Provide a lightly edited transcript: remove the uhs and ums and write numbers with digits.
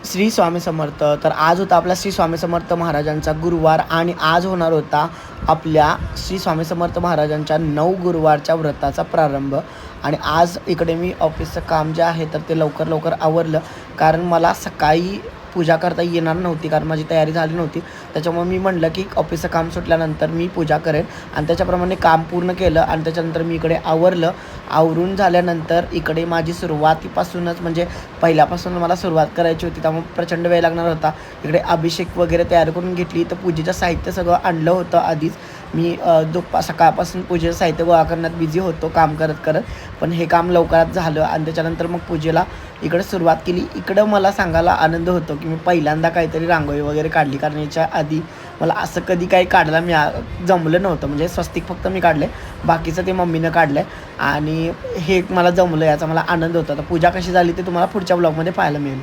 श्री स्वामी समर्थ. तर आज होता आपला श्री स्वामी समर्थ महाराजांचा गुरुवार आणि आज होणार होता आपल्या श्री स्वामी समर्थ महाराजांच्या 9 गुरुवारच्या व्रताचा प्रारंभ. आणि आज इकडे मी ऑफिसचं काम जे आहे तर ते लवकर आवरलं, कारण मला सकाळी पूजा करता येणार नव्हती, कारण माझी तयारी झाली नव्हती. त्याच्यामुळे मी म्हटलं की ऑफिसचं काम सुटल्यानंतर मी पूजा करेन आणि त्याच्याप्रमाणे काम पूर्ण केलं. आणि त्याच्यानंतर मी इकडे आवरून झाल्यानंतर इकडे माझी सुरुवातीपासूनच म्हणजे पहिल्यापासून मला सुरुवात करायची होती, त्यामुळे प्रचंड वेळ लागणार होता. इकडे अभिषेक वगैरे तयार करून घेतली, तर पूजेचं साहित्य सगळं आणलं होतं आधीच. मी सकाळपासून पूजेचं साहित्य गोळा करण्यात बिझी होतो काम करत, पण हे काम लवकरात झालं आणि त्याच्यानंतर मग पूजेला इकडे सुरुवात केली. इकडं मला सांगायला आनंद होतो की मी पहिल्यांदा काहीतरी रांगोळी वगैरे काढली, कारण याच्या आधी मला असं कधी काही काढायला जमलं नव्हतं. म्हणजे स्वस्तिक फक्त मी काढले, बाकीचं ते मम्मीनं काढलं आणि हे मला जमलं, याचा मला आनंद होता. तर पूजा कशी झाली ते तुम्हाला पुढच्या ब्लॉगमध्ये पाहायला मिळेल.